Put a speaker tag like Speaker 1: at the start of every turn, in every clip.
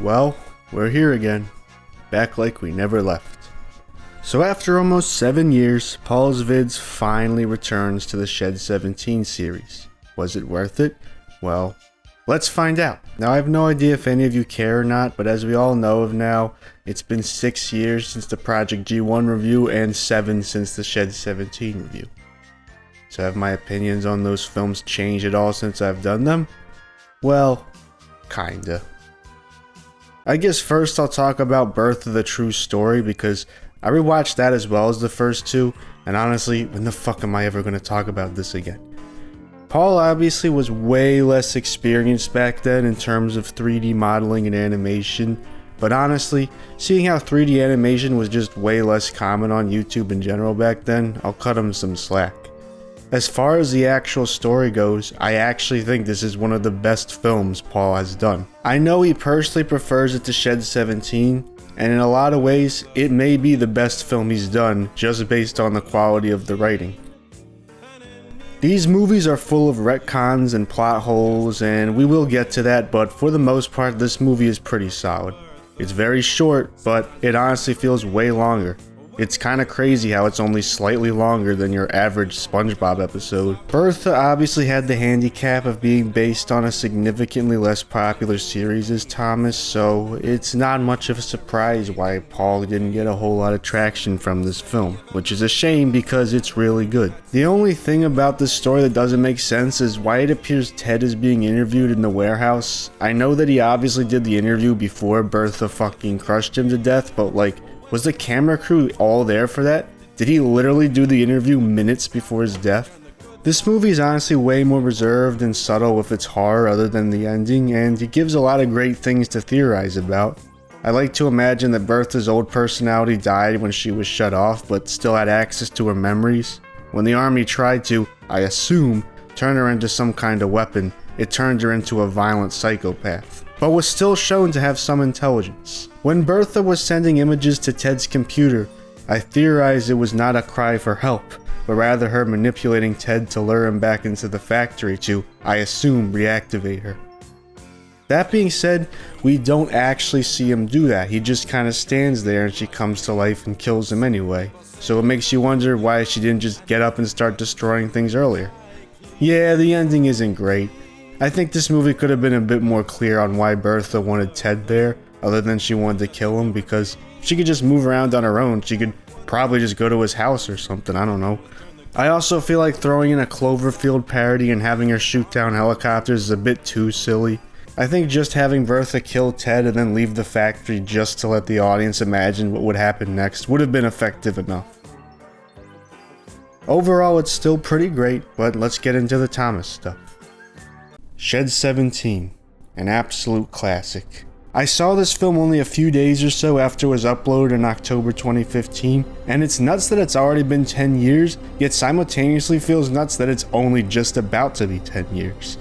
Speaker 1: Well, we're here again, back like we never left. So after almost 7 years, Paul's Vids finally returns to the Shed 17 series. Was it worth it? Well, let's find out. Now I have no idea if any of you care or not, but as we all know of now, it's been 6 years since the Project G1 review and 7 since the Shed 17 review. So have my opinions on those films changed at all since I've done them? Well, kinda. I guess first I'll talk about Bertha the True Story because I rewatched that as well as the first two, and honestly, when the fuck am I ever going to talk about this again? Paul obviously was way less experienced back then in terms of 3D modeling and animation, but honestly, seeing how 3D animation was just way less common on YouTube in general back then, I'll cut him some slack. As far as the actual story goes, I actually think this is one of the best films Paul has done. I know he personally prefers it to Shed 17, and in a lot of ways, it may be the best film he's done just based on the quality of the writing. These movies are full of retcons and plot holes, and we will get to that, but for the most part, this movie is pretty solid. It's very short, but it honestly feels way longer. It's kinda crazy how it's only slightly longer than your average SpongeBob episode. Bertha obviously had the handicap of being based on a significantly less popular series as Thomas, so it's not much of a surprise why Paul didn't get a whole lot of traction from this film, which is a shame because it's really good. The only thing about this story that doesn't make sense is why it appears Ted is being interviewed in the warehouse. I know that he obviously did the interview before Bertha fucking crushed him to death, but like, was the camera crew all there for that? Did he literally do the interview minutes before his death? This movie is honestly way more reserved and subtle with its horror other than the ending, and it gives a lot of great things to theorize about. I like to imagine that Bertha's old personality died when she was shut off, but still had access to her memories. When the army tried to, I assume, turn her into some kind of weapon, it turned her into a violent psychopath, but was still shown to have some intelligence. When Bertha was sending images to Ted's computer, I theorized it was not a cry for help, but rather her manipulating Ted to lure him back into the factory to, I assume, reactivate her. That being said, we don't actually see him do that, he just kinda stands there and she comes to life and kills him anyway. So it makes you wonder why she didn't just get up and start destroying things earlier. Yeah, the ending isn't great. I think this movie could have been a bit more clear on why Bertha wanted Ted there, other than she wanted to kill him, because if she could just move around on her own, she could probably just go to his house or something, I don't know. I also feel like throwing in a Cloverfield parody and having her shoot down helicopters is a bit too silly. I think just having Bertha kill Ted and then leave the factory just to let the audience imagine what would happen next would have been effective enough. Overall, it's still pretty great, but let's get into the Thomas stuff. Shed 17, an absolute classic. I saw this film only a few days or so after it was uploaded in October 2015, and it's nuts that it's already been 10 years, yet simultaneously feels nuts that it's only just about to be 10 years.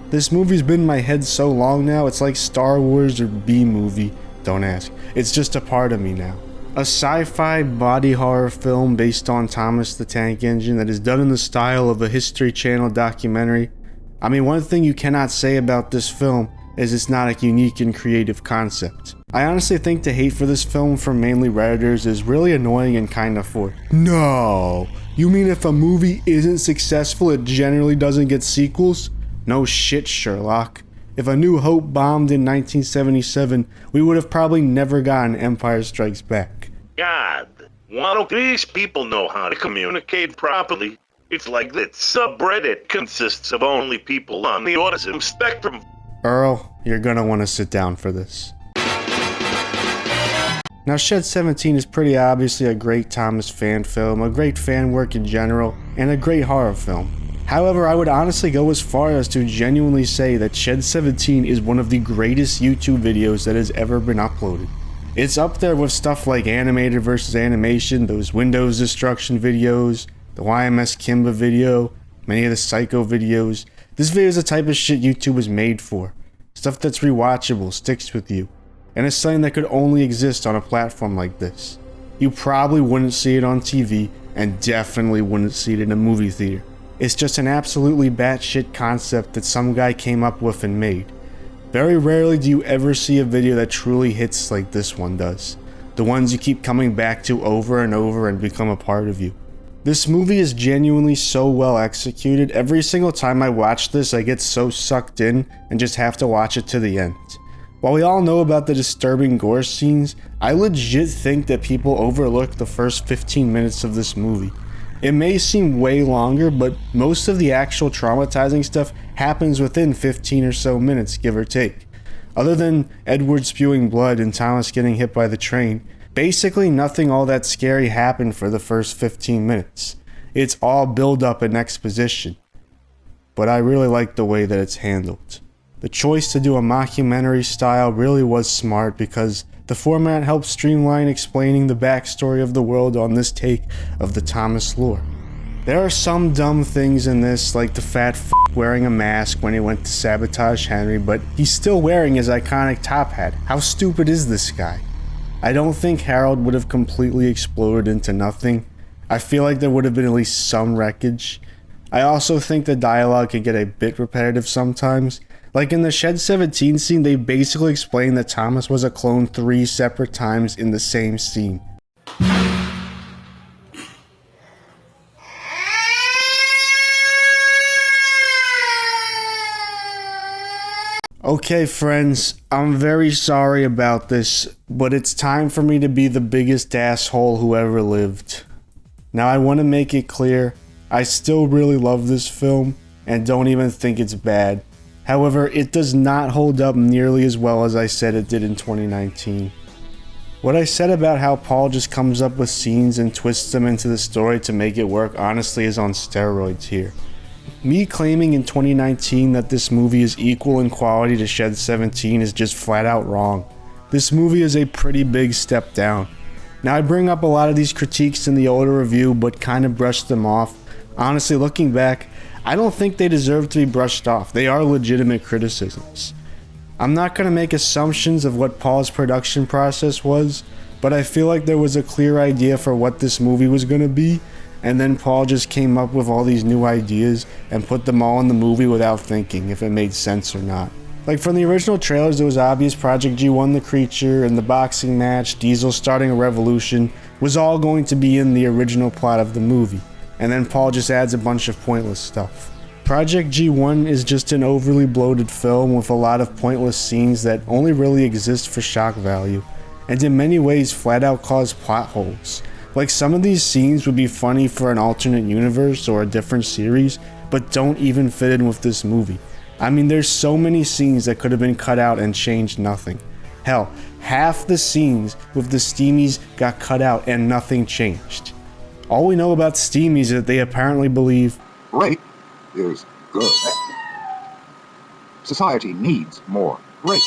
Speaker 1: This movie's been in my head so long now, it's like Star Wars or B-movie, don't ask. It's just a part of me now. A sci-fi body horror film based on Thomas the Tank Engine that is done in the style of a History Channel documentary. I mean, one thing you cannot say about this film is it's not a unique and creative concept. I honestly think the hate for this film from mainly Redditors is really annoying and kinda forced. No! You mean if a movie isn't successful, it generally doesn't get sequels? No shit, Sherlock. If A New Hope bombed in 1977, we would have probably never gotten Empire Strikes Back.
Speaker 2: God, why don't these people know how to communicate properly? It's like that subreddit consists of only people on the autism spectrum.
Speaker 1: Earl, you're gonna want to sit down for this. Now, Shed 17 is pretty obviously a great Thomas fan film, a great fan work in general, and a great horror film. However, I would honestly go as far as to genuinely say that Shed 17 is one of the greatest YouTube videos that has ever been uploaded. It's up there with stuff like animated versus animation, those Windows destruction videos, the YMS Kimba video, many of the Psycho videos. This video is the type of shit YouTube was made for. Stuff that's rewatchable, sticks with you, and it's something that could only exist on a platform like this. You probably wouldn't see it on TV, and definitely wouldn't see it in a movie theater. It's just an absolutely batshit concept that some guy came up with and made. Very rarely do you ever see a video that truly hits like this one does. The ones you keep coming back to over and over and become a part of you. This movie is genuinely so well executed. Every single time I watch this, I get so sucked in and just have to watch it to the end. While we all know about the disturbing gore scenes, I legit think that people overlook the first 15 minutes of this movie. It may seem way longer, but most of the actual traumatizing stuff happens within 15 or so minutes, give or take. Other than Edward spewing blood and Thomas getting hit by the train, basically nothing all that scary happened for the first 15 minutes. It's all build up and exposition. But I really like the way that it's handled. The choice to do a mockumentary style really was smart because the format helps streamline explaining the backstory of the world on this take of the Thomas lore. There are some dumb things in this, like the fat f*** wearing a mask when he went to sabotage Henry, but he's still wearing his iconic top hat. How stupid is this guy? I don't think Harold would have completely exploded into nothing. I feel like there would have been at least some wreckage. I also think the dialogue can get a bit repetitive sometimes. Like in the Shed 17 scene, they basically explain that Thomas was a clone 3 separate times in the same scene. Okay friends, I'm very sorry about this, but it's time for me to be the biggest asshole who ever lived. Now I want to make it clear, I still really love this film and don't even think it's bad. However, it does not hold up nearly as well as I said it did in 2019. What I said about how Paul just comes up with scenes and twists them into the story to make it work honestly is on steroids here. Me claiming in 2019 that this movie is equal in quality to Shed 17 is just flat out wrong. This movie is a pretty big step down. Now I bring up a lot of these critiques in the older review but kind of brushed them off. Honestly, looking back, I don't think they deserve to be brushed off. They are legitimate criticisms. I'm not going to make assumptions of what Paul's production process was, but I feel like there was a clear idea for what this movie was going to be, and then Paul just came up with all these new ideas and put them all in the movie without thinking if it made sense or not. Like from the original trailers, it was obvious Project G won the creature and the boxing match, Diesel starting a revolution, was all going to be in the original plot of the movie. And then Paul just adds a bunch of pointless stuff. Project G1 is just an overly bloated film with a lot of pointless scenes that only really exist for shock value, and in many ways flat out cause plot holes. Like some of these scenes would be funny for an alternate universe or a different series, but don't even fit in with this movie. I mean, there's so many scenes that could have been cut out and changed nothing. Hell, half the scenes with the Steamies got cut out and nothing changed. All we know about Steamies is that they apparently believe
Speaker 3: rape is good. Society needs more rape.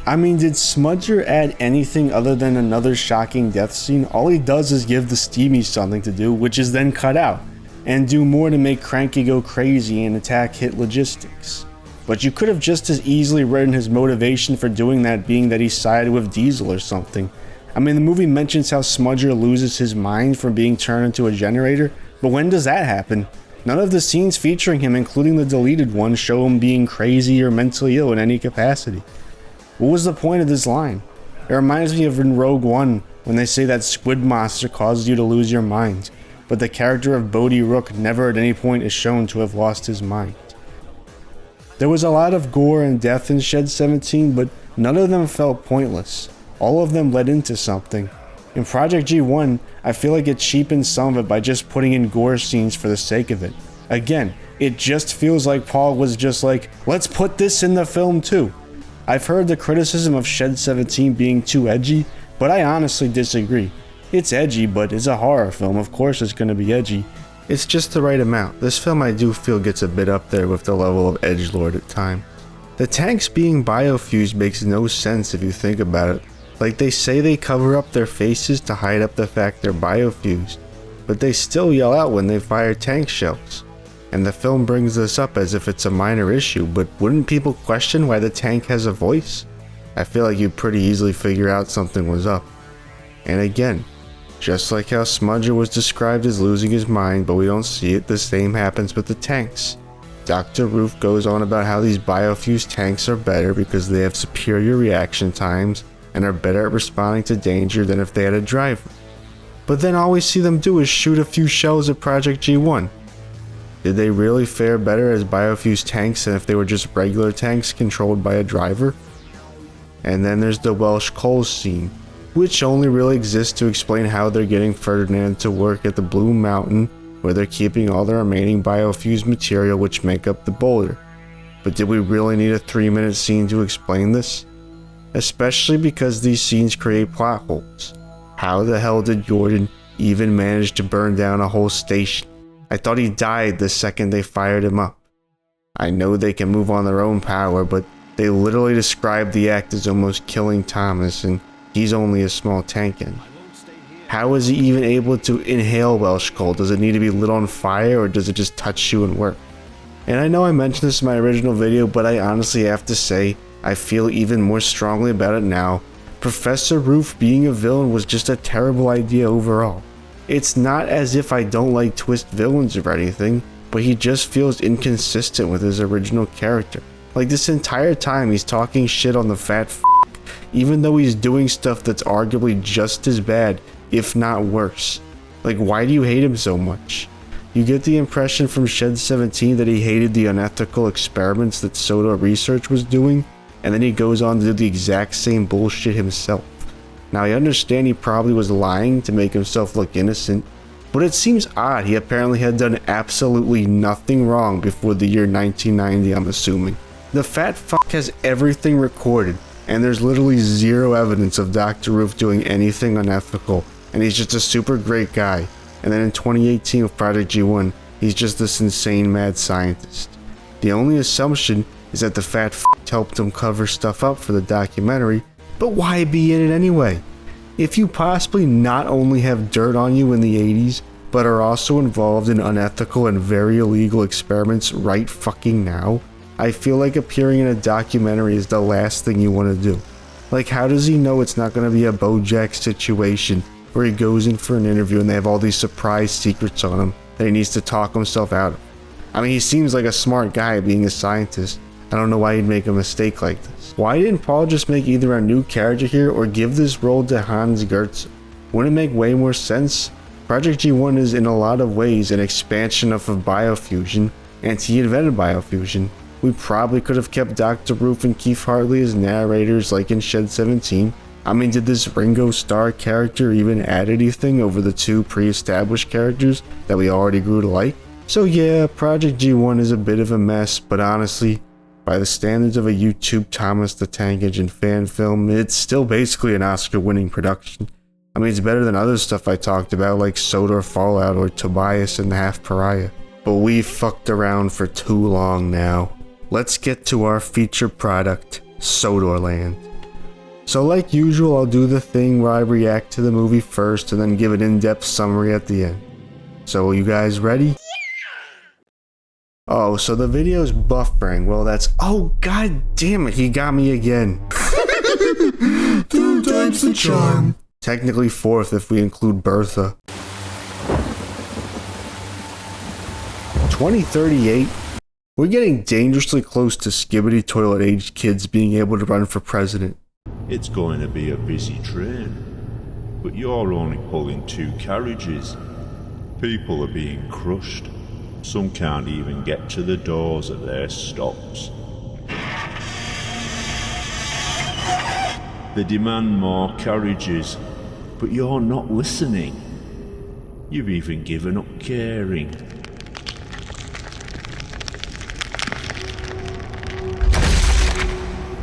Speaker 1: I mean, did Smudger add anything other than another shocking death scene? All he does is give the Steamies something to do, which is then cut out, and do more to make Cranky go crazy and attack hit logistics. But you could have just as easily written his motivation for doing that being that he sided with Diesel or something. I mean, the movie mentions how Smudger loses his mind from being turned into a generator, but when does that happen? None of the scenes featuring him, including the deleted ones, show him being crazy or mentally ill in any capacity. What was the point of this line? It reminds me of in Rogue One, when they say that squid monster causes you to lose your mind, but the character of Bodhi Rook never at any point is shown to have lost his mind. There was a lot of gore and death in Shed 17, but none of them felt pointless. All of them led into something. In Project G1, I feel like it cheapens some of it by just putting in gore scenes for the sake of it. Again, it just feels like Paul was just like, let's put this in the film too. I've heard the criticism of Shed 17 being too edgy, but I honestly disagree. It's edgy, but it's a horror film, of course it's going to be edgy. It's just the right amount. This film I do feel gets a bit up there with the level of edgelord at time. The tanks being biofused makes no sense if you think about it. Like they say they cover up their faces to hide up the fact they're biofused, but they still yell out when they fire tank shells. And the film brings this up as if it's a minor issue, but wouldn't people question why the tank has a voice? I feel like you'd pretty easily figure out something was up. And again, just like how Smudger was described as losing his mind, but we don't see it, the same happens with the tanks. Dr. Roof goes on about how these biofuse tanks are better because they have superior reaction times and are better at responding to danger than if they had a driver. But then all we see them do is shoot a few shells at Project G1. Did they really fare better as biofuse tanks than if they were just regular tanks controlled by a driver? And then there's the Welsh coals scene, which only really exists to explain how they're getting Ferdinand to work at the Blue Mountain, where they're keeping all the remaining biofuse material which make up the boulder. But did we really need a 3-minute scene to explain this? Especially because these scenes create plot holes. How the hell did Jordan even manage to burn down a whole station? I thought he died the second they fired him up. I know they can move on their own power, but they literally described the act as almost killing Thomas, and he's only a small tank engine. How is he even able to inhale Welsh coal? Does it need to be lit on fire, or does it just touch you and work? And I know I mentioned this in my original video, but I honestly have to say, I feel even more strongly about it now. Professor Roof being a villain was just a terrible idea overall. It's not as if I don't like twist villains or anything, but he just feels inconsistent with his original character. Like this entire time he's talking shit on the fat f***, even though he's doing stuff that's arguably just as bad, if not worse. Like, why do you hate him so much? You get the impression from Shed 17 that he hated the unethical experiments that Sodor Research was doing, and then he goes on to do the exact same bullshit himself. Now I understand he probably was lying to make himself look innocent, but it seems odd he apparently had done absolutely nothing wrong before the year 1990, I'm assuming. The fat fuck has everything recorded, and there's literally zero evidence of Dr. Roof doing anything unethical, and he's just a super great guy. And then in 2018 with Project G1, he's just this insane mad scientist. The only assumption is that the fat f*** helped him cover stuff up for the documentary, but why be in it anyway? If you possibly not only have dirt on you in the 80s, but are also involved in unethical and very illegal experiments right fucking now, I feel like appearing in a documentary is the last thing you want to do. Like, how does he know it's not going to be a BoJack situation where he goes in for an interview and they have all these surprise secrets on him that he needs to talk himself out of? I mean, he seems like a smart guy being a scientist. I don't know why he'd make a mistake like this. Why didn't Paul just make either a new character here or give this role to Hans Gertz? Wouldn't it make way more sense? Project G1 is in a lot of ways an expansion of biofusion, and he invented biofusion. We probably could have kept Dr. Roof and Keith Hartley as narrators like in Shed 17. I mean, did this Ringo Starr character even add anything over the two pre-established characters that we already grew to like? So yeah, Project G1 is a bit of a mess, but honestly, by the standards of a YouTube Thomas the Tank Engine fan film, it's still basically an Oscar-winning production. I mean, it's better than other stuff I talked about like Sodor Fallout or Tobias and the Half Pariah. But we've fucked around for too long now. Let's get to our feature product, Sodorland. So like usual, I'll do the thing where I react to the movie first and then give an in-depth summary at the end. So you guys ready? Oh, so the video's buffering. Well, that's... Oh, god damn it, he got me again.
Speaker 4: 2 times the charm.
Speaker 1: Technically 4th if we include Bertha. 2038? We're getting dangerously close to Skibbity Toilet-aged kids being able to run for president.
Speaker 5: It's going to be a busy train, but you're only pulling 2 carriages. People are being crushed. Some can't even get to the doors at their stops. They demand more carriages, but you're not listening. You've even given up caring.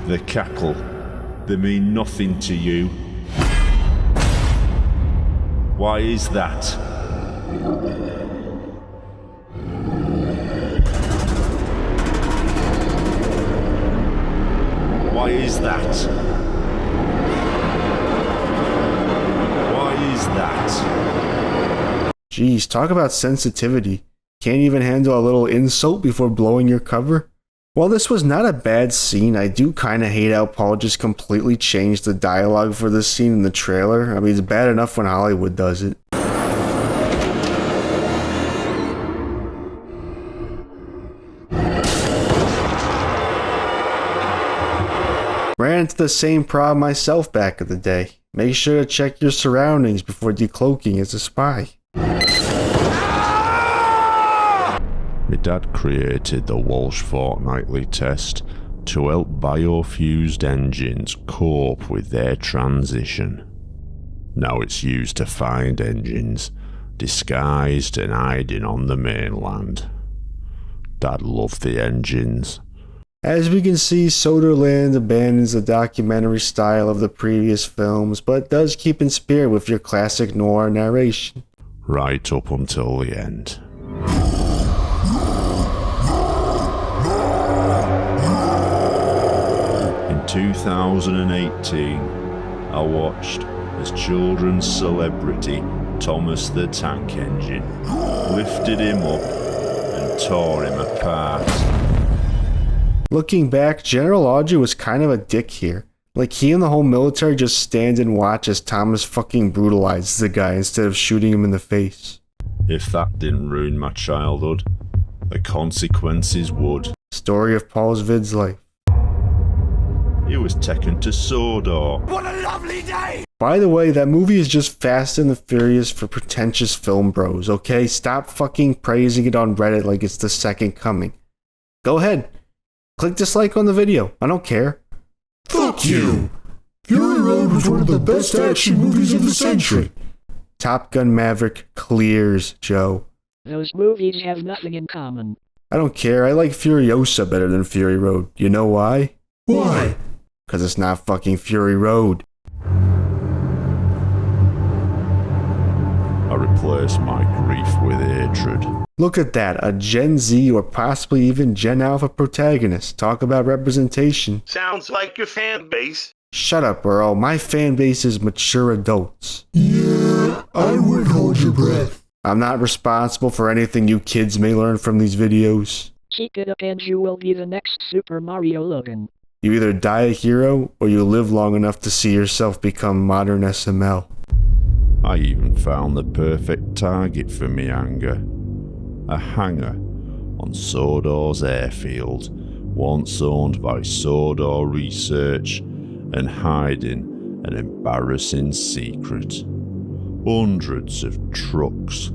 Speaker 5: They cackle. They mean nothing to you. Why is that? Why is that? Why is that?
Speaker 1: Jeez, talk about sensitivity. Can't even handle a little insult before blowing your cover? While this was not a bad scene, I do kinda hate how Paul just completely changed the dialogue for this scene in the trailer. I mean, it's bad enough when Hollywood does it. ran into the same problem myself back in the day. Make sure to check your surroundings before decloaking as a spy.
Speaker 5: My dad created the Walsh fortnightly test to help biofused engines cope with their transition. Now it's used to find engines disguised and hiding on the mainland. Dad loved the engines.
Speaker 1: As we can see, Sodorland abandons the documentary style of the previous films, but does keep in spirit with your classic noir narration.
Speaker 5: Right up until the end. In 2018, I watched as children's celebrity Thomas the Tank Engine lifted him up and tore him apart.
Speaker 1: Looking back, General Audrey was kind of a dick here. Like, he and the whole military just stand and watch as Thomas fucking brutalizes the guy instead of shooting him in the face.
Speaker 5: If that didn't ruin my childhood, the consequences would.
Speaker 1: Story of Paul's vid's life.
Speaker 5: He was taken to Sodor.
Speaker 4: What a lovely day!
Speaker 1: By the way, that movie is just Fast and the Furious for pretentious film bros, okay? Stop fucking praising it on Reddit like it's the second coming. Go ahead. Click dislike on the video. I don't care.
Speaker 4: Fuck you! Fury Road was one of the best action movies of the century.
Speaker 1: Top Gun Maverick clears, Joe.
Speaker 6: Those movies have nothing in common.
Speaker 1: I don't care. I like Furiosa better than Fury Road. You know why?
Speaker 4: Why?
Speaker 1: Because it's not fucking Fury Road.
Speaker 5: I replaced my grief with hatred.
Speaker 1: Look at that, a Gen Z or possibly even Gen Alpha protagonist. Talk about representation.
Speaker 2: Sounds like your fan base.
Speaker 1: Shut up, Earl. My fan base is mature adults.
Speaker 4: Yeah, I would hold your breath.
Speaker 1: I'm not responsible for anything you kids may learn from these videos.
Speaker 6: Keep it up and you will be the next Super Mario Logan.
Speaker 1: You either die a hero or you live long enough to see yourself become modern SML.
Speaker 5: I even found the perfect target for me anger. A hangar on Sodor's airfield, once owned by Sodor Research and hiding an embarrassing secret. Hundreds of trucks,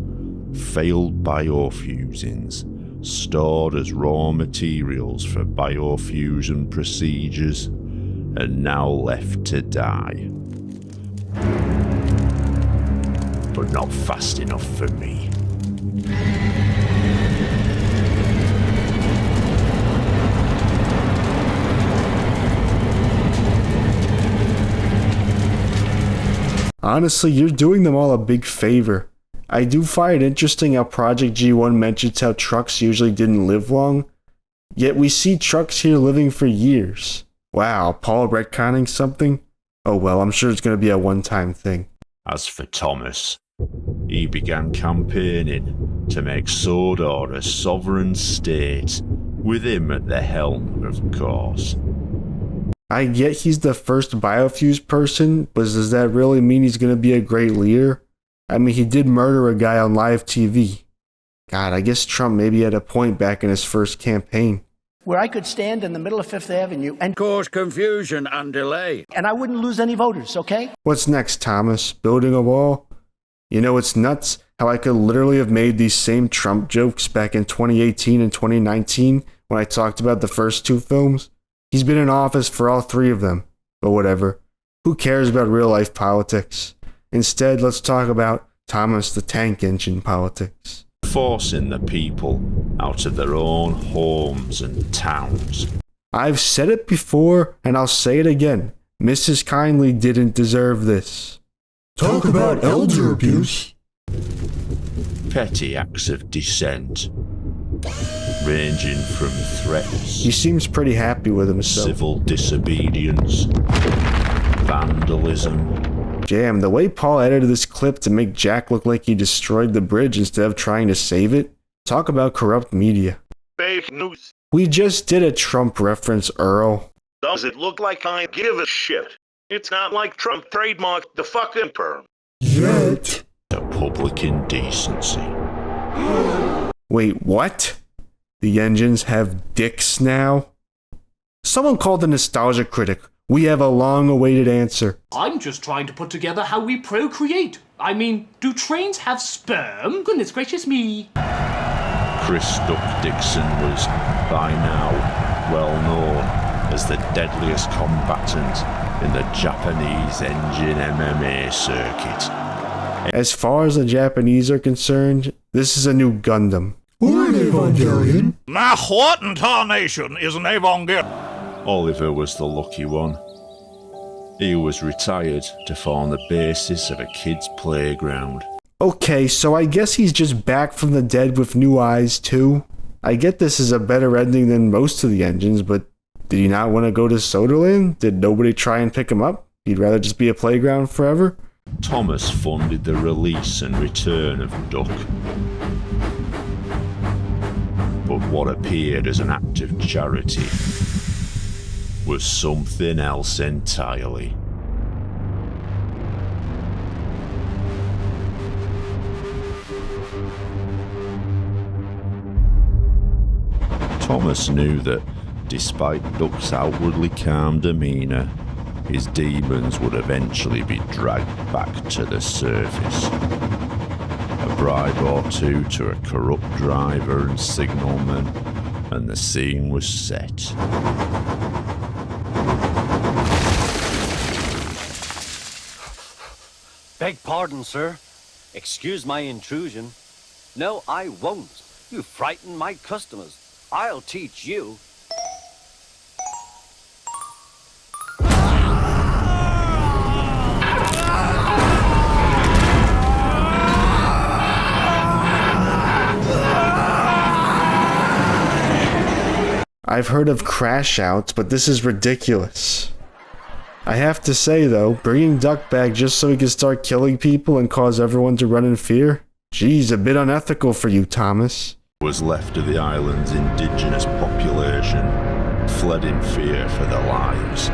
Speaker 5: failed biofusings, stored as raw materials for biofusion procedures, and now left to die. But not fast enough for me.
Speaker 1: Honestly, you're doing them all a big favor. I do find it interesting how Project G1 mentions how trucks usually didn't live long, yet we see trucks here living for years. Wow, Paul retconning something? Oh well, I'm sure it's going to be a one-time thing.
Speaker 5: As for Thomas, he began campaigning to make Sodor a sovereign state, with him at the helm, of course.
Speaker 1: I get he's the first biofused person, but does that really mean he's going to be a great leader? I mean, he did murder a guy on live TV. God, I guess Trump maybe had a point back in his first campaign.
Speaker 7: Where I could stand in the middle of Fifth Avenue and
Speaker 8: cause confusion and delay.
Speaker 7: and I wouldn't lose any voters, okay?
Speaker 1: What's next, Thomas? Building a wall? You know, it's nuts how I could literally have made these same Trump jokes back in 2018 and 2019 when I talked about the first two films. He's been in office for all three of them, but whatever. Who cares about real-life politics? Instead, let's talk about Thomas the Tank Engine politics.
Speaker 5: Forcing the people out of their own homes and towns.
Speaker 1: I've said it before, and I'll say it again. Mrs. Kindly didn't deserve this.
Speaker 4: Talk about elder abuse.
Speaker 5: Petty acts of dissent, ranging from threats,
Speaker 1: He seems pretty happy with himself.
Speaker 5: civil disobedience, vandalism.
Speaker 1: Damn, the way Paul edited this clip to make Jack look like he destroyed the bridge instead of trying to save it. Talk about corrupt media.
Speaker 2: Fake news.
Speaker 1: We just did a Trump reference, Earl.
Speaker 2: Does it look like I give a shit? It's not like Trump trademarked the fucking term.
Speaker 4: Yet.
Speaker 5: The public indecency.
Speaker 1: Wait, what? The engines have dicks now? Someone called the Nostalgia Critic. We have a long-awaited answer.
Speaker 9: I'm just trying to put together how we procreate. I mean, do trains have sperm? Goodness gracious me.
Speaker 5: Chris Duck Dixon was, by now, well known as the deadliest combatant in the Japanese engine MMA circuit.
Speaker 1: As far as the Japanese are concerned, this is a new Gundam.
Speaker 4: Or an Evangelion.
Speaker 8: Now what in tarnation is an Evangelion?
Speaker 5: Oliver was the lucky one. He was retired to form the basis of a kid's playground.
Speaker 1: Okay, so I guess he's just back from the dead with new eyes too. I get this is a better ending than most of the engines, but did he not want to go to Sodorland? Did nobody try and pick him up? He'd rather just be a playground forever?
Speaker 5: Thomas funded the release and return of Duck. But what appeared as an act of charity was something else entirely. Thomas knew that, despite Duck's outwardly calm demeanour, his demons would eventually be dragged back to the surface. A bribe or two to a corrupt driver and signalman, and the scene was set.
Speaker 10: Beg pardon, sir. Excuse my intrusion. No, I won't. You frighten my customers. I'll teach you.
Speaker 1: I've heard of crash outs, but this is ridiculous. I have to say though, bringing Duck back just so he can start killing people and cause everyone to run in fear? Geez, a bit unethical for you, Thomas.
Speaker 5: Was left of the island's indigenous population fled in fear for their lives,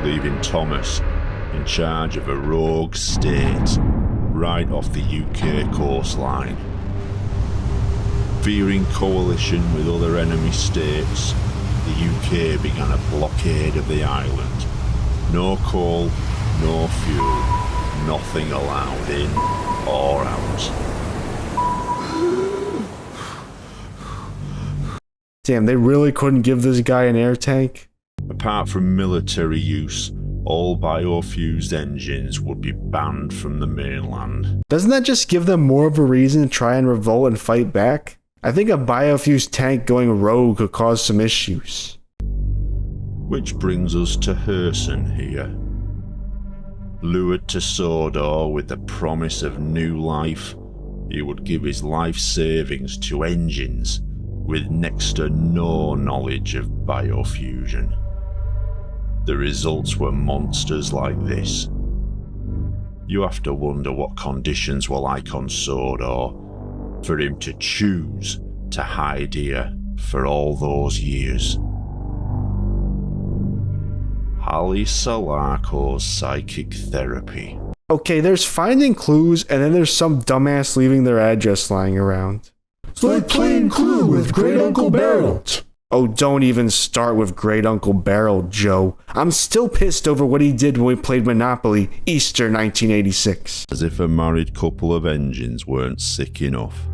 Speaker 5: leaving Thomas in charge of a rogue state right off the UK coastline. Fearing coalition with other enemy states, the UK began a blockade of the island. No coal, no fuel, nothing allowed in or out.
Speaker 1: Damn, they really couldn't give this guy an air tank?
Speaker 5: Apart from military use, all biofused engines would be banned from the mainland.
Speaker 1: Doesn't that just give them more of a reason to try and revolt and fight back? I think a biofused tank going rogue could cause some issues.
Speaker 5: Which brings us to Herson here. Lured to Sodor with the promise of new life, he would give his life savings to engines with next to no knowledge of biofusion. The results were monsters like this. You have to wonder what conditions were like on Sodor for him to choose to hide here for all those years. Ali Salarco's psychic therapy.
Speaker 1: Okay, there's finding clues, and then there's some dumbass leaving their address lying around.
Speaker 4: It's like playing Clue with Great Uncle Beryl.
Speaker 1: Oh, don't even start with Great Uncle Beryl, Joe. I'm still pissed over what he did when we played Monopoly, Easter 1986.
Speaker 5: As if a married couple of engines weren't sick enough.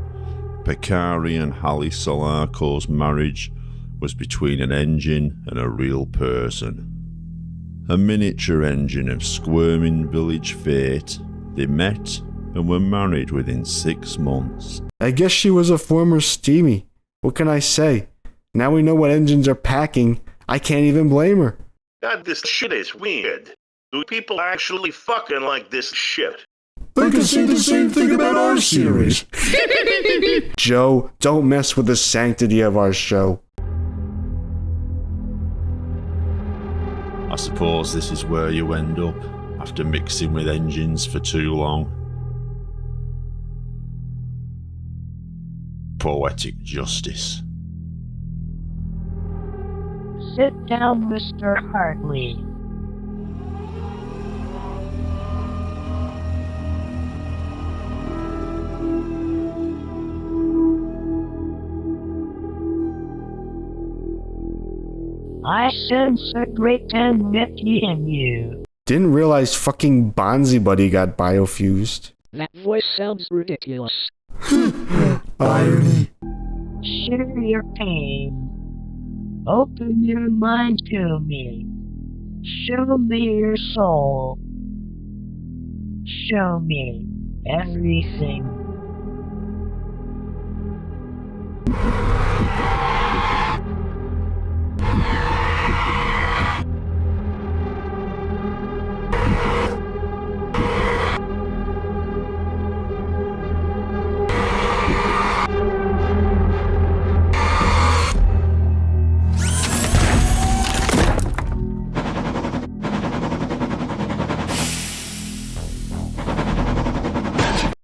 Speaker 5: Picari and Hallie Solarco's marriage was between an engine and a real person. A miniature engine of squirming village fate, they met and were married within 6 months.
Speaker 1: I guess she was a former steamy. What can I say? Now we know what engines are packing. I can't even blame her.
Speaker 2: God, this shit is weird. Do people actually fucking like this shit?
Speaker 4: They can say the same thing about our series.
Speaker 1: Joe, don't mess with the sanctity of our show.
Speaker 5: I suppose this is where you end up after mixing with engines for too long. Poetic justice.
Speaker 6: Sit down, Mr. Hartley. I sense a great enmity in you.
Speaker 1: Didn't realize fucking Bonzi Buddy got biofused.
Speaker 6: That voice sounds ridiculous.
Speaker 4: Irony.
Speaker 6: Share your pain. Open your mind to me. Show me your soul. Show me everything.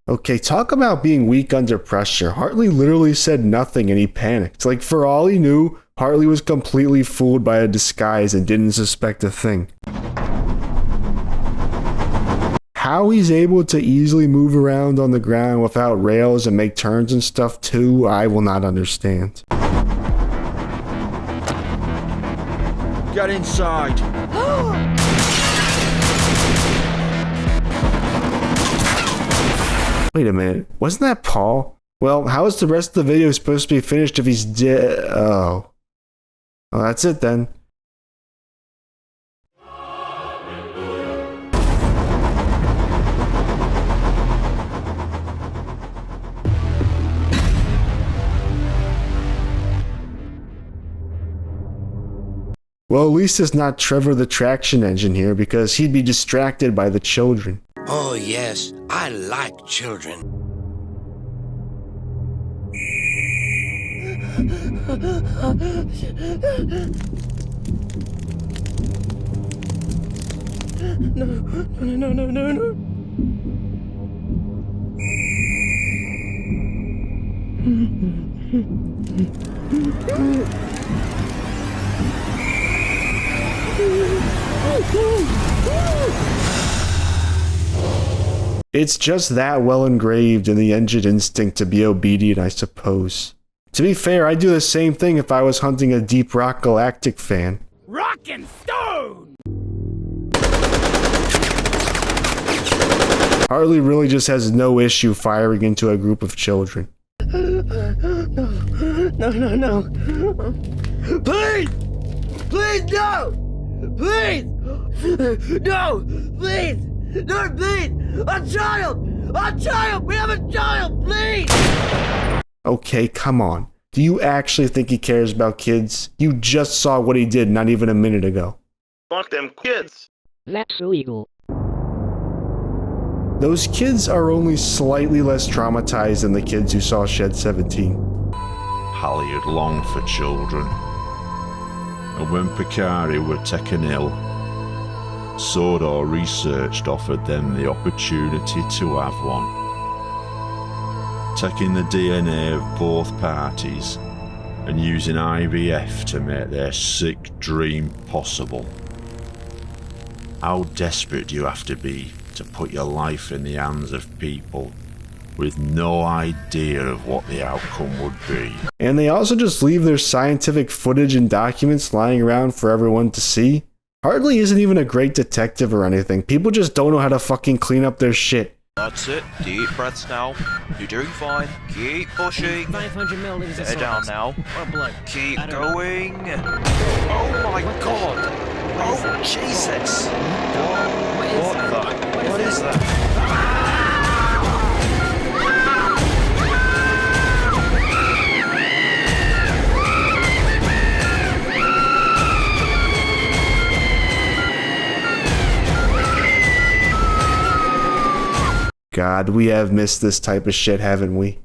Speaker 1: Okay, talk about being weak under pressure. Hartley literally said nothing and he panicked. Like, for all he knew, Hartley was completely fooled by a disguise and didn't suspect a thing. How he's able to easily move around on the ground without rails and make turns and stuff too, I will not understand.
Speaker 5: Get inside!
Speaker 1: Wait a minute, wasn't that Paul? Well, how is the rest of the video supposed to be finished if he's dead? Oh. Well, that's it then. Well, at least it's not Trevor the Traction Engine here, because he'd be distracted by the children.
Speaker 11: Oh yes, I like children. No.
Speaker 1: It's just that well engraved in the engine instinct to be obedient, I suppose. To be fair, I'd do the same thing if I was hunting a Deep Rock Galactic fan.
Speaker 12: Rock and stone!
Speaker 1: Hartley really just has no issue firing into a group of children.
Speaker 12: No. Please! Please, no! Please! No! Please! No, please! A child! A child! We have a child! Please!
Speaker 1: Okay, come on. Do you actually think he cares about kids? You just saw what he did not even a minute ago.
Speaker 2: Fuck them kids.
Speaker 6: That's illegal.
Speaker 1: Those kids are only slightly less traumatized than the kids who saw Shed 17.
Speaker 5: Hallie had longed for children. And when Picari were taken ill, Sodor researched offered them the opportunity to have one. Taking the DNA of both parties and using IVF to make their sick dream possible. How desperate do you have to be to put your life in the hands of people with no idea of what the outcome would be?
Speaker 1: And they also just leave their scientific footage and documents lying around for everyone to see? Hartley isn't even a great detective or anything. People just don't know how to fucking clean up their shit.
Speaker 13: That's it. Deep breaths now. You're doing fine. Keep pushing.
Speaker 14: 500 milliliters of
Speaker 13: Get down now.
Speaker 14: blood.
Speaker 13: Keep going. Oh my god. Oh Jesus. What is that?
Speaker 1: God, we have missed this type of shit, haven't we?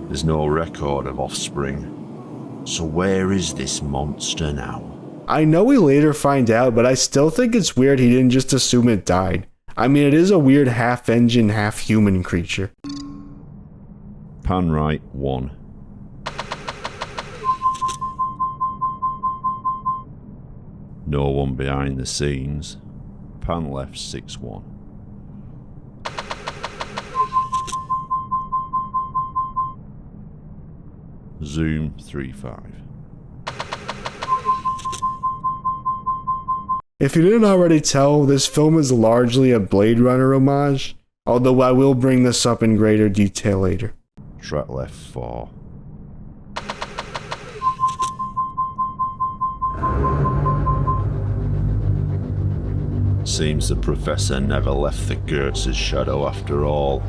Speaker 5: There's no record of offspring. So where is this monster now?
Speaker 1: I know we later find out, but I still think it's weird he didn't just assume it died. I mean, it is a weird half-engine, half-human creature.
Speaker 5: Pan right 1. No one behind the scenes. Pan left 6-1. Zoom 3-5.
Speaker 1: If you didn't already tell, this film is largely a Blade Runner homage, although I will bring this up in greater detail later.
Speaker 5: Track left 4. Seems the professor never left the Goetz's shadow after all.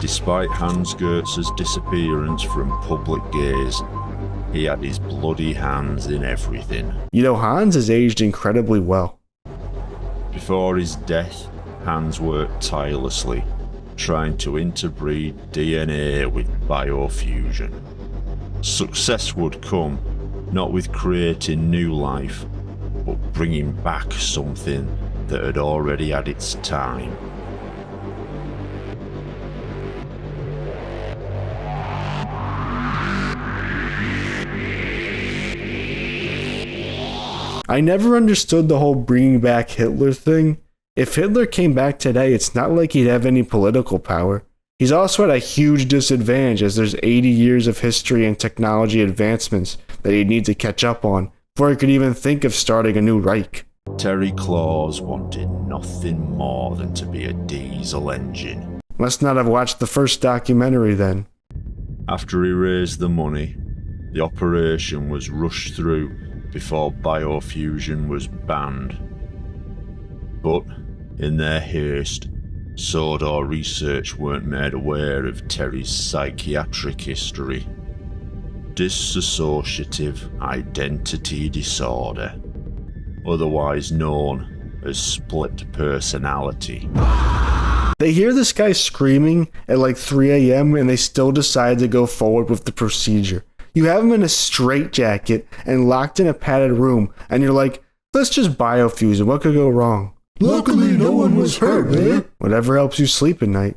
Speaker 5: Despite Hans Goetz's disappearance from public gaze, he had his bloody hands in everything.
Speaker 1: You know, Hans has aged incredibly well.
Speaker 5: Before his death, Hans worked tirelessly, trying to interbreed DNA with biofusion. Success would come, not with creating new life, but bringing back something that had already had its time.
Speaker 1: I never understood the whole bringing back Hitler thing. If Hitler came back today, it's not like he'd have any political power. He's also at a huge disadvantage as there's 80 years of history and technology advancements that he'd need to catch up on before he could even think of starting a new Reich.
Speaker 5: Terry Claus wanted nothing more than to be a diesel engine.
Speaker 1: Must not have watched the first documentary then.
Speaker 5: After he raised the money, the operation was rushed through before biofusion was banned. But, in their haste, Sodor research weren't made aware of Terry's psychiatric history. Dissociative identity disorder, otherwise known as split personality.
Speaker 1: They hear this guy screaming at like 3 a.m. and they still decide to go forward with the procedure. You have him in a straitjacket and locked in a padded room, and you're like, let's just biofuse him. What could go wrong?
Speaker 4: Luckily, no one was hurt, eh?
Speaker 1: Whatever helps you sleep at night.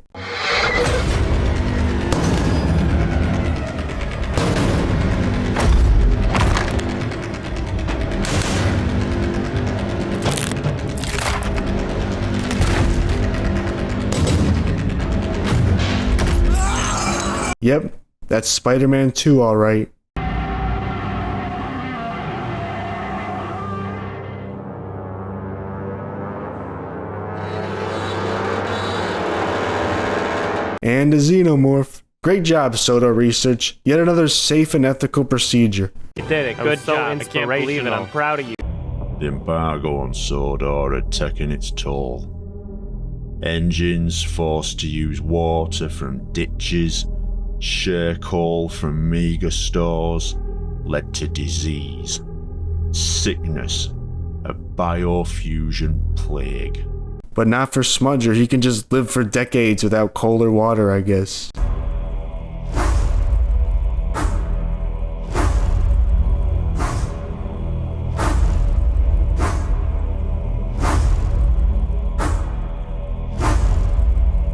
Speaker 1: Yep, that's Spider-Man 2, all right. And a xenomorph. Great job, Sodor Research. Yet another safe and ethical procedure.
Speaker 14: You did it. Good job. I can't believe it. I'm proud of you.
Speaker 5: The embargo on Sodor had taken its toll. Engines forced to use water from ditches, share coal from meager stores, led to disease, sickness, a biofusion plague.
Speaker 1: But not for Smudger. He can just live for decades without coal or water, I guess.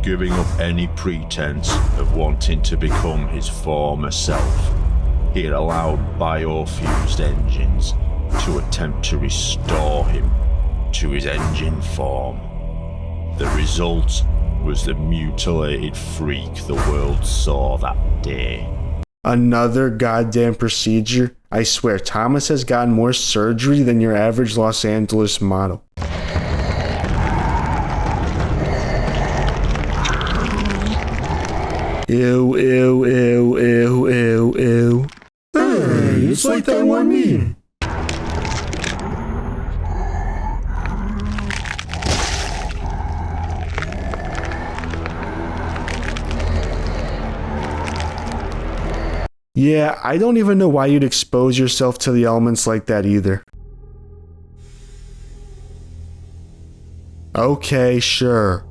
Speaker 5: Giving up any pretense of wanting to become his former self, he had allowed biofused engines to attempt to restore him to his engine form. The result was the mutilated freak the world saw that day.
Speaker 1: Another goddamn procedure? I swear, Thomas has gotten more surgery than your average Los Angeles model. Ew, ew, ew, ew, ew, ew.
Speaker 4: Hey, it's like that one meme.
Speaker 1: Yeah, I don't even know why you'd expose yourself to the elements like that either. Okay, sure.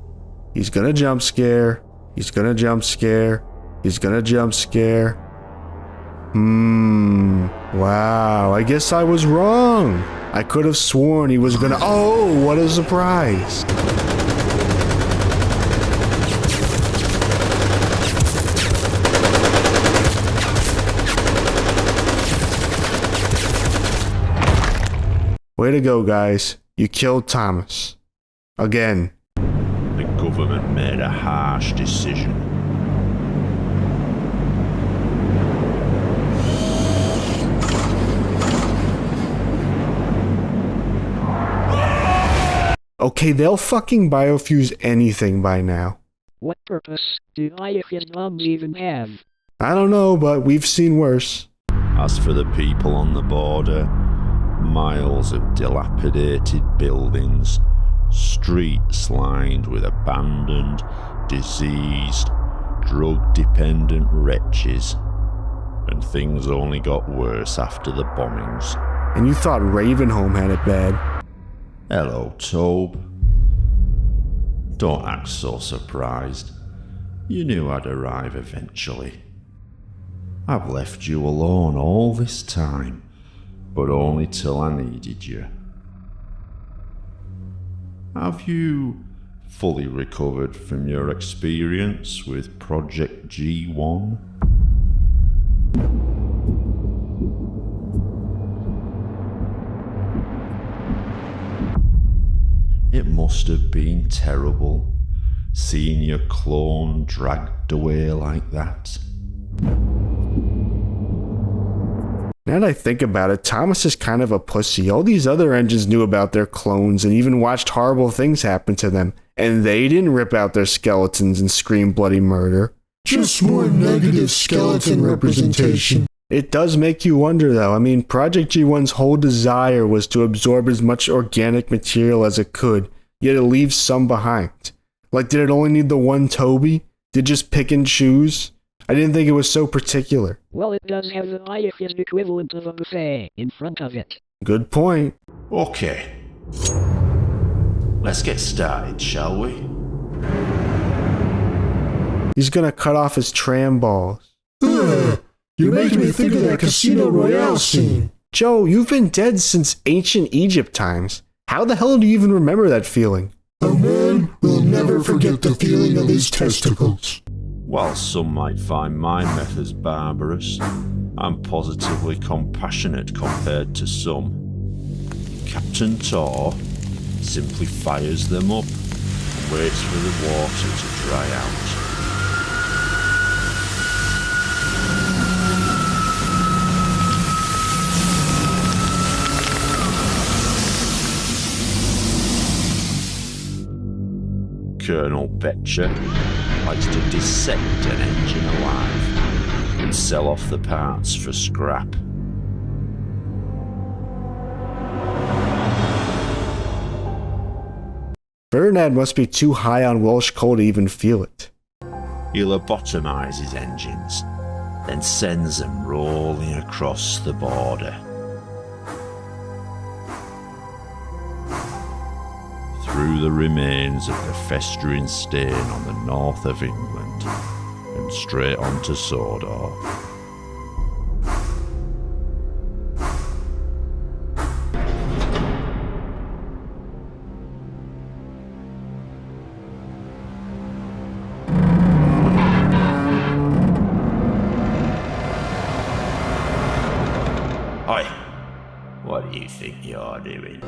Speaker 1: He's gonna jump scare. He's gonna jump scare. He's gonna jump scare. Wow, I guess I was wrong. I could have sworn he was gonna— oh, what a surprise. Way to go, guys. You killed Thomas. Again.
Speaker 5: The government made a harsh decision.
Speaker 1: Okay, they'll fucking biofuse anything by now.
Speaker 6: What purpose do biofuse bombs even have?
Speaker 1: I don't know, but we've seen worse.
Speaker 5: As for the people on the border, miles of dilapidated buildings, streets lined with abandoned, diseased, drug-dependent wretches. And things only got worse after the bombings.
Speaker 1: And you thought Ravenholm had it bad.
Speaker 5: Hello, Tobe. Don't act so surprised. You knew I'd arrive eventually. I've left you alone all this time, but only till I needed you. Have you fully recovered from your experience with Project G1? It must have been terrible, seeing your clone dragged away like that.
Speaker 1: Now that I think about it, Thomas is kind of a pussy. All these other engines knew about their clones and even watched horrible things happen to them, and they didn't rip out their skeletons and scream bloody murder.
Speaker 4: Just more negative skeleton representation.
Speaker 1: It does make you wonder, though. I mean, Project G1's whole desire was to absorb as much organic material as it could, yet it leaves some behind. Like, did it only need the one Toby? Did it just pick and choose? I didn't think it was so particular.
Speaker 6: Well, it does have the biofuse equivalent of a buffet in front of it.
Speaker 1: Good point.
Speaker 5: Okay. Let's get started, shall we?
Speaker 1: He's gonna cut off his tram balls.
Speaker 4: You're making me think of that Casino Royale scene.
Speaker 1: Joe, you've been dead since ancient Egypt times. How the hell do you even remember that feeling?
Speaker 4: A man will never forget the feeling of his testicles.
Speaker 5: While some might find my methods barbarous, I'm positively compassionate compared to some. Captain Tor simply fires them up and waits for the water to dry out. Colonel Betcher likes to dissect an engine alive and sell off the parts for scrap.
Speaker 1: Bernard must be too high on Welsh coal to even feel it.
Speaker 5: He'll lobotomize his engines, then sends them rolling across the border. Through the remains of the festering stain on the north of England, and straight on to Sodor. Oi, what do you think you're doing?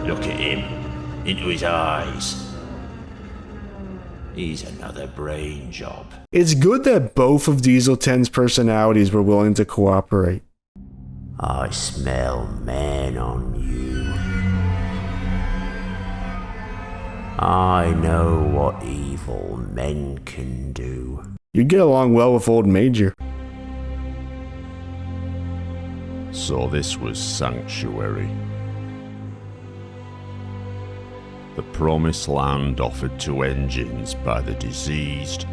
Speaker 5: Look at him, into his eyes. He's another brain job.
Speaker 1: It's good that both of Diesel 10's personalities were willing to cooperate.
Speaker 5: I smell man on you. I know what evil men can do.
Speaker 1: You'd get along well with old Major.
Speaker 5: So this was Sanctuary. The promised land offered to engines by the diseased,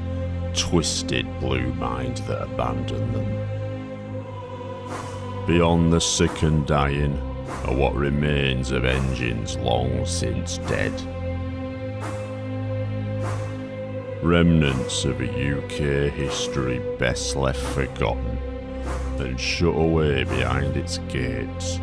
Speaker 5: twisted blue mind that abandoned them. Beyond the sick and dying are what remains of engines long since dead. Remnants of a UK history best left forgotten and shut away behind its gates.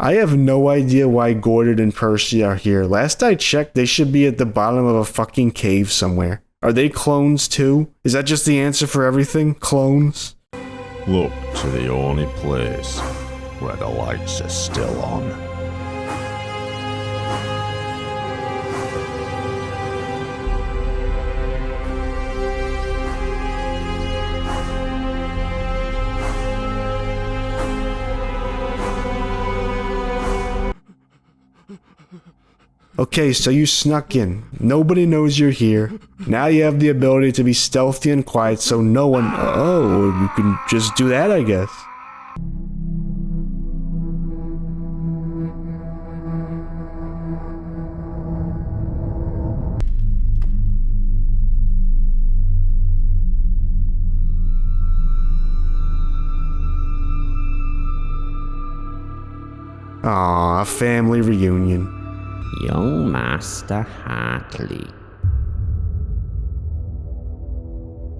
Speaker 1: I have no idea why Gordon and Percy are here. Last I checked, they should be at the bottom of a fucking cave somewhere. Are they clones too? Is that just the answer for everything? Clones?
Speaker 5: Look to the only place where the lights are still on.
Speaker 1: Okay, so you snuck in. Nobody knows you're here. Now you have the ability to be stealthy and quiet so no one... Oh, you can just do that, I guess. Aw, a family reunion.
Speaker 15: Young Master Hartley.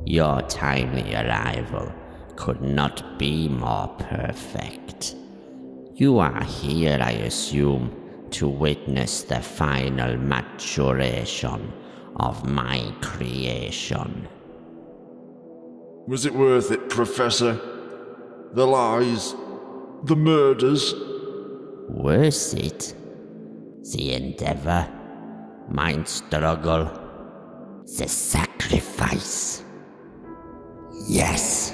Speaker 15: Your timely arrival could not be more perfect. You are here, I assume, to witness the final maturation of my creation.
Speaker 5: Was it worth it, Professor? The lies, the murders?
Speaker 15: Worth it? The endeavor, my struggle, the sacrifice. Yes,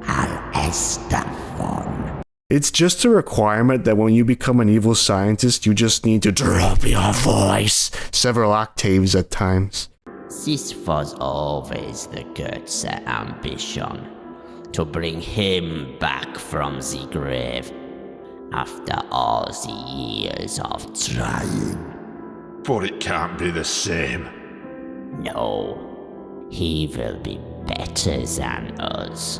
Speaker 15: Al-Estafon.
Speaker 1: It's just a requirement that when you become an evil scientist, you just need to drop your voice several octaves at times.
Speaker 15: This was always the Goethe ambition, to bring him back from the grave. After all the years of trying.
Speaker 5: But it can't be the same.
Speaker 15: No, he will be better than us.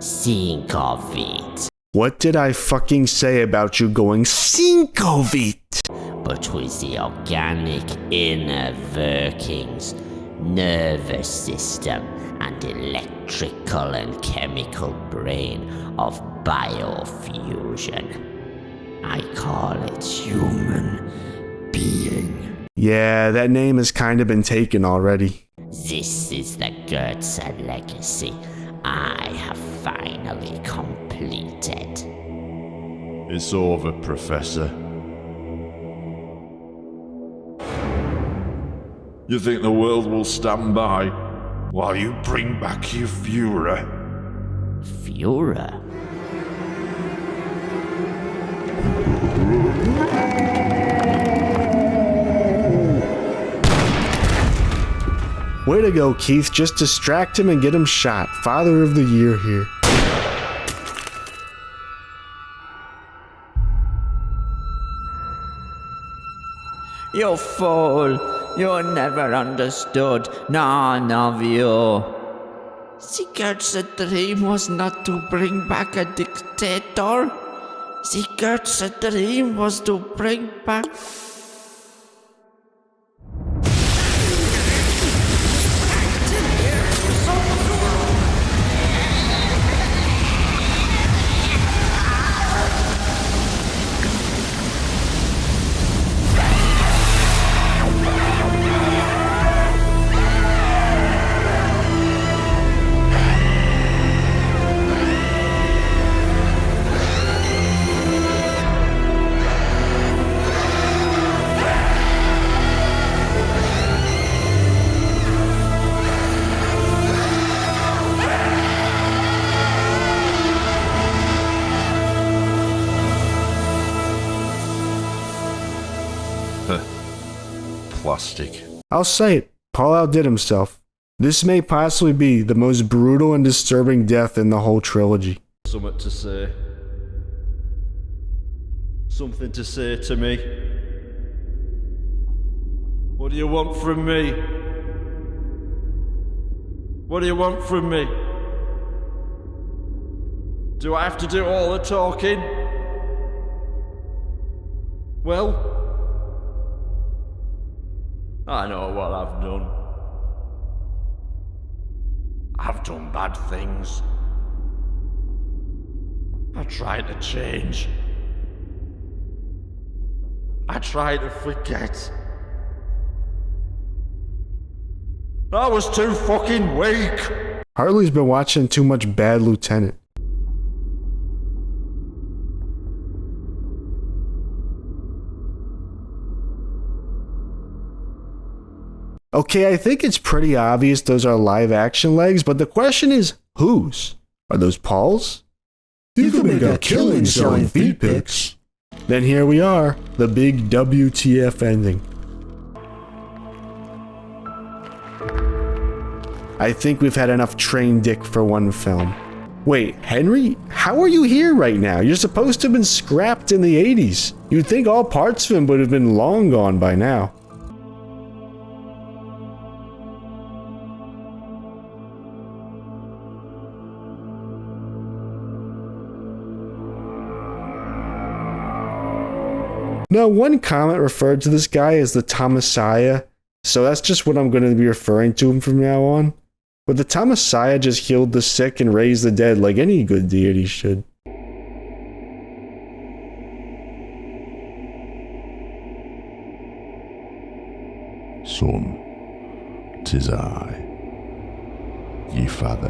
Speaker 15: Think of it.
Speaker 1: What did I fucking say about you going think of it?
Speaker 15: But with the organic inner workings, nervous system, and electrical and chemical brain of biofusion. I call it human being.
Speaker 1: Yeah, that name has kind of been taken already.
Speaker 15: This is the Goethe legacy I have finally completed.
Speaker 5: It's over, Professor. You think the world will stand by while you bring back your Führer?
Speaker 15: Führer?
Speaker 1: Way to go, Keith. Just distract him and get him shot. Father of the Year here.
Speaker 15: You fool! You never understood, none of you. The dream was not to bring back a dictator. The dream was to bring back...
Speaker 5: Plastic.
Speaker 1: I'll say it. Paul outdid himself. This may possibly be the most brutal and disturbing death in the whole trilogy.
Speaker 16: Something to say. Something to say to me. What do you want from me? What do you want from me? Do I have to do all the talking? Well, I know what I've done. I've done bad things. I tried to change. I tried to forget. I was too fucking weak.
Speaker 1: Hartley's been watching too much Bad Lieutenant. Okay, I think it's pretty obvious those are live action legs, but the question is, whose? Are those Paul's?
Speaker 4: You can make a killing selling feet pics.
Speaker 1: Then here we are, the big WTF ending. I think we've had enough train dick for one film. Wait, Henry? How are you here right now? You're supposed to have been scrapped in the 80s. You'd think all parts of him would have been long gone by now. Now, one comment referred to this guy as the Thomasaya, so that's just what I'm going to be referring to him from now on. But the Thomasaya just healed the sick and raised the dead like any good deity should.
Speaker 4: Son, 'tis I, ye father.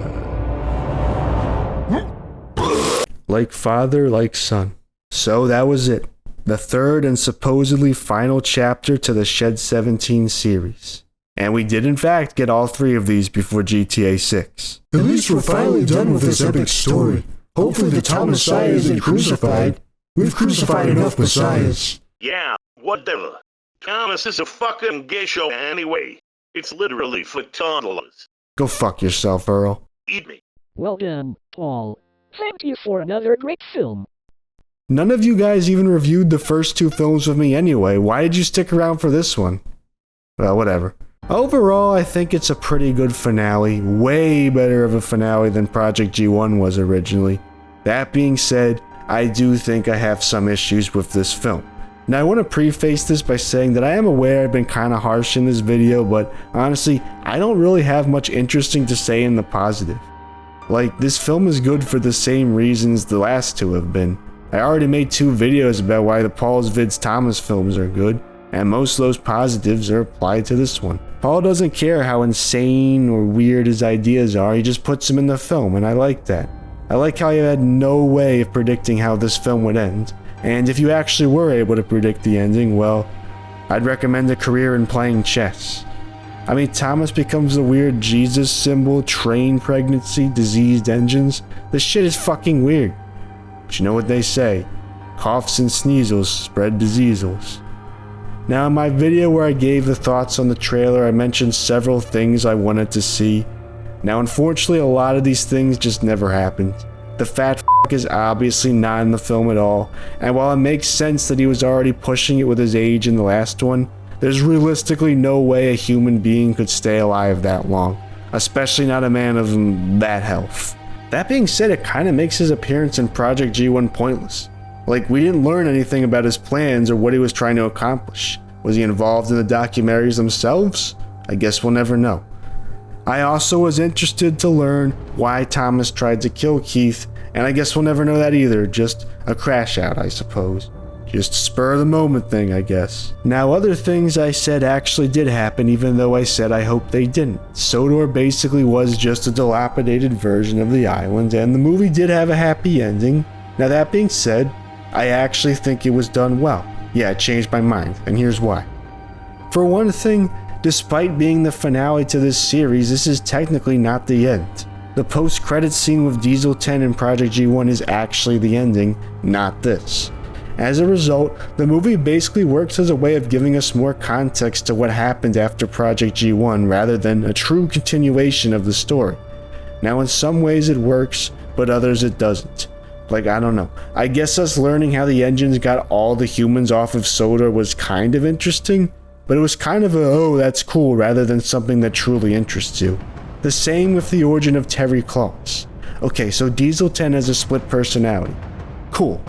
Speaker 1: Like father, like son. So that was it. The third and supposedly final chapter to the Shed 17 series. And we did in fact get all 3 of these before GTA 6.
Speaker 4: At least we're finally done with this epic story. Hopefully the Thomasaya isn't crucified. We've crucified enough messiahs.
Speaker 2: Yeah, whatever. Thomas is a fucking geisha anyway. It's literally for toddlers.
Speaker 1: Go fuck yourself, Earl.
Speaker 2: Eat me.
Speaker 6: Well done, Paul. Thank you for another great film.
Speaker 1: None of you guys even reviewed the first 2 films with me anyway. Why did you stick around for this one? Well, whatever. Overall, I think it's a pretty good finale. Way better of a finale than Project G1 was originally. That being said, I do think I have some issues with this film. Now, I want to preface this by saying that I am aware I've been kind of harsh in this video, but honestly, I don't really have much interesting to say in the positive. Like, this film is good for the same reasons the last 2 have been. I already made 2 videos about why the Paul's Vids Thomas films are good, and most of those positives are applied to this one. Paul doesn't care how insane or weird his ideas are, he just puts them in the film, and I like that. I like how he had no way of predicting how this film would end, and if you actually were able to predict the ending, well, I'd recommend a career in playing chess. I mean, Thomas becomes the weird Jesus symbol, train pregnancy, diseased engines. This shit is fucking weird. But you know what they say, coughs and sneezels spread diseasels. Now, in my video where I gave the thoughts on the trailer, I mentioned several things I wanted to see. Now, unfortunately, a lot of these things just never happened. The fat f*** is obviously not in the film at all, and while it makes sense that he was already pushing it with his age in the last one, there's realistically no way a human being could stay alive that long, especially not a man of that health. That being said, it kinda makes his appearance in Project G1 pointless. Like, we didn't learn anything about his plans or what he was trying to accomplish. Was he involved in the documentaries themselves? I guess we'll never know. I also was interested to learn why Thomas tried to kill Keith, and I guess we'll never know that either, just a crash out, I suppose. Just a spur of the moment thing, I guess. Now, other things I said actually did happen, even though I said I hoped they didn't. Sodor basically was just a dilapidated version of the island, and the movie did have a happy ending. Now, that being said, I actually think it was done well. Yeah, I changed my mind, and here's why. For one thing, despite being the finale to this series, this is technically not the end. The post-credits scene with Diesel 10 in Project G1 is actually the ending, not this. As a result, the movie basically works as a way of giving us more context to what happened after Project G1 rather than a true continuation of the story. Now, in some ways it works, but others it doesn't. Like, I don't know. I guess us learning how the engines got all the humans off of Sodor was kind of interesting, but it was kind of a, oh, that's cool, rather than something that truly interests you. The same with the origin of Terry Claus. Okay, so Diesel 10 has a split personality. Cool.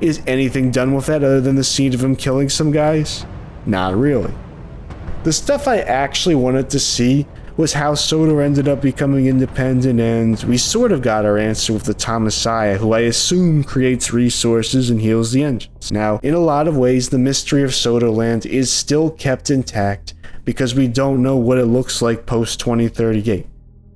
Speaker 1: Is anything done with that other than the scene of him killing some guys? Not really. The stuff I actually wanted to see was how Sodor ended up becoming independent, and we sort of got our answer with the Thomasaya, who I assume creates resources and heals the engines. Now, in a lot of ways, the mystery of Sodorland is still kept intact because we don't know what it looks like post-2038.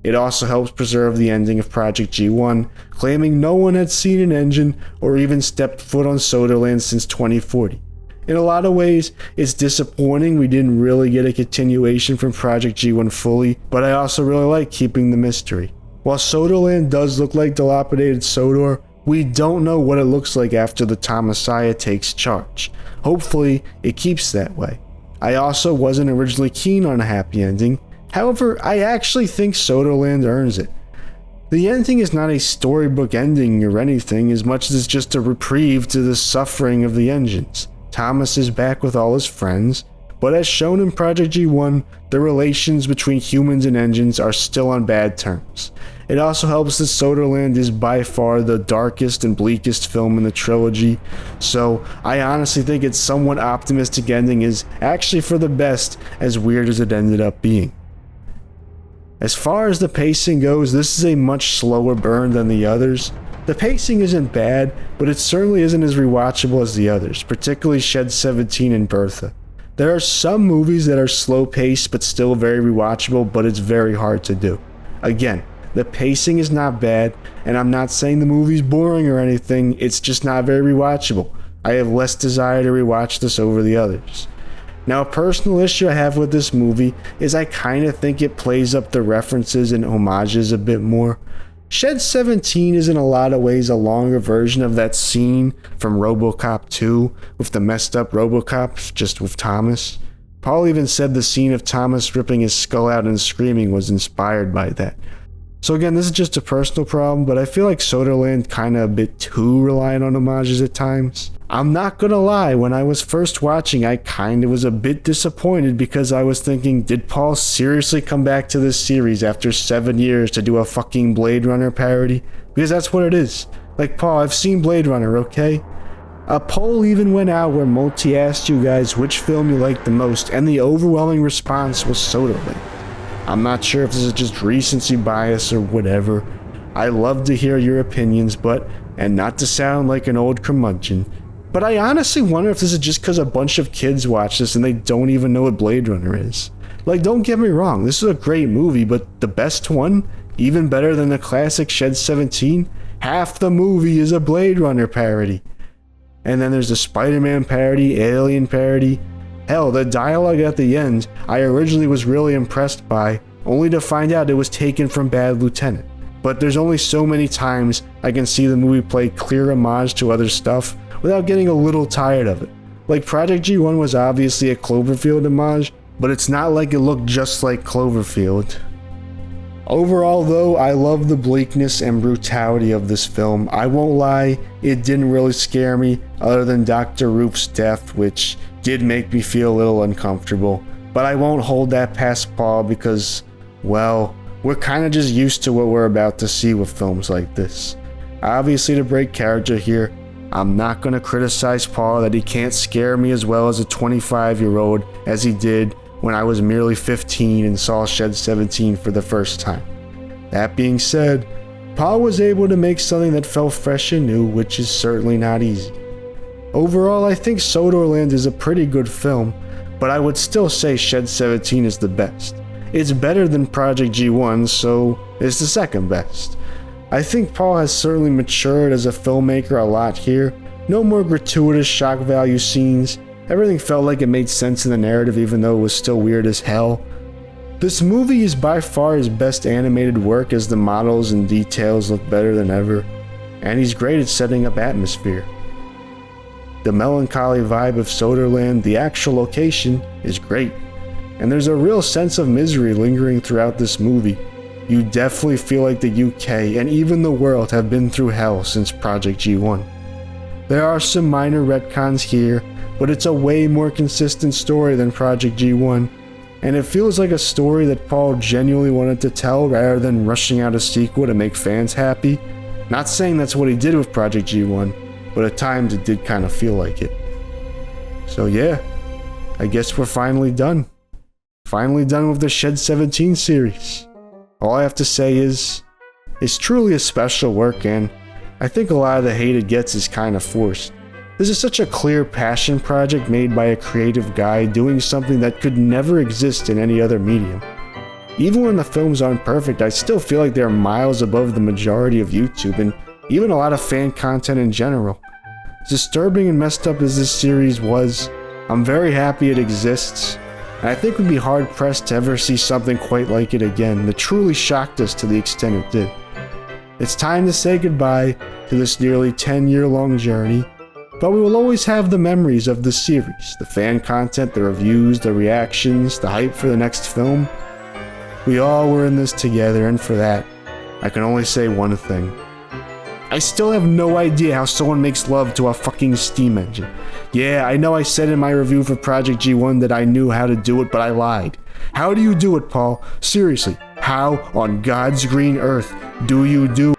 Speaker 1: It also helps preserve the ending of Project G1, claiming no one had seen an engine or even stepped foot on Sodorland since 2040. In a lot of ways, it's disappointing we didn't really get a continuation from Project G1 fully, but I also really like keeping the mystery. While Sodorland does look like dilapidated Sodor, we don't know what it looks like after the Thomasaya takes charge. Hopefully, it keeps that way. I also wasn't originally keen on a happy ending. However, I actually think Sodorland earns it. The ending is not a storybook ending or anything as much as it's just a reprieve to the suffering of the engines. Thomas is back with all his friends, but as shown in Project G1, the relations between humans and engines are still on bad terms. It also helps that Sodorland is by far the darkest and bleakest film in the trilogy, so I honestly think its somewhat optimistic ending is actually for the best, as weird as it ended up being. As far as the pacing goes, this is a much slower burn than the others. The pacing isn't bad, but it certainly isn't as rewatchable as the others, particularly Shed 17 and Bertha. There are some movies that are slow paced but still very rewatchable, but it's very hard to do. Again, the pacing is not bad, and I'm not saying the movie's boring or anything, it's just not very rewatchable. I have less desire to rewatch this over the others. Now, a personal issue I have with this movie is I kind of think it plays up the references and homages a bit more. Shed 17 is in a lot of ways a longer version of that scene from RoboCop 2 with the messed up RoboCop just with Thomas. Paul even said the scene of Thomas ripping his skull out and screaming was inspired by that. So again, this is just a personal problem, but I feel like Sodorland kinda a bit too reliant on homages at times. I'm not gonna lie, when I was first watching, I kinda was a bit disappointed because I was thinking, did Paul seriously come back to this series after 7 years to do a fucking Blade Runner parody? Because that's what it is. Like, Paul, I've seen Blade Runner, okay? A poll even went out where Multi asked you guys which film you liked the most, and the overwhelming response was Sodorland. I'm not sure if this is just recency bias or whatever. I love to hear your opinions, and not to sound like an old curmudgeon, but I honestly wonder if this is just because a bunch of kids watch this and they don't even know what Blade Runner is. Like, don't get me wrong, this is a great movie, but the best one, even better than the classic Shed 17, half the movie is a Blade Runner parody. And then there's the Spider-Man parody, Alien parody. Hell, the dialogue at the end, I originally was really impressed by, only to find out it was taken from Bad Lieutenant. But there's only so many times I can see the movie play clear homage to other stuff without getting a little tired of it. Like, Project G1 was obviously a Cloverfield homage, but it's not like it looked just like Cloverfield. Overall though, I love the bleakness and brutality of this film. I won't lie, it didn't really scare me, other than Dr. Roop's death, which did make me feel a little uncomfortable. But I won't hold that past Paul because, well, we're kinda just used to what we're about to see with films like this. Obviously, to break character here, I'm not gonna criticize Paul that he can't scare me as well as a 25-year-old as he did when I was merely 15 and saw Shed 17 for the first time. That being said, Paul was able to make something that felt fresh and new, which is certainly not easy. Overall, I think Sodorland is a pretty good film, but I would still say Shed 17 is the best. It's better than Project G1, so it's the second best. I think Paul has certainly matured as a filmmaker a lot here. No more gratuitous shock value scenes. Everything felt like it made sense in the narrative even though it was still weird as hell. This movie is by far his best animated work as the models and details look better than ever, and he's great at setting up atmosphere. The melancholy vibe of Sodorland, the actual location, is great, and there's a real sense of misery lingering throughout this movie. You definitely feel like the UK and even the world have been through hell since Project G1. There are some minor retcons here, but it's a way more consistent story than Project G1, and it feels like a story that Paul genuinely wanted to tell rather than rushing out a sequel to make fans happy. Not saying that's what he did with Project G1, but at times it did kind of feel like it. So yeah, I guess we're finally done. Finally done with the Shed 17 series. All I have to say is, it's truly a special work, and I think a lot of the hate it gets is kind of forced. This is such a clear passion project made by a creative guy doing something that could never exist in any other medium. Even when the films aren't perfect, I still feel like they're miles above the majority of YouTube and even a lot of fan content in general. As disturbing and messed up as this series was, I'm very happy it exists, and I think we'd be hard pressed to ever see something quite like it again that truly shocked us to the extent it did. It's time to say goodbye to this nearly 10-year-long journey, but we will always have the memories of the series, the fan content, the reviews, the reactions, the hype for the next film. We all were in this together, and for that, I can only say one thing. I still have no idea how someone makes love to a fucking steam engine. Yeah, I know I said in my review for Project G1 that I knew how to do it, but I lied. How do you do it, Paul? Seriously, how on God's green earth do you do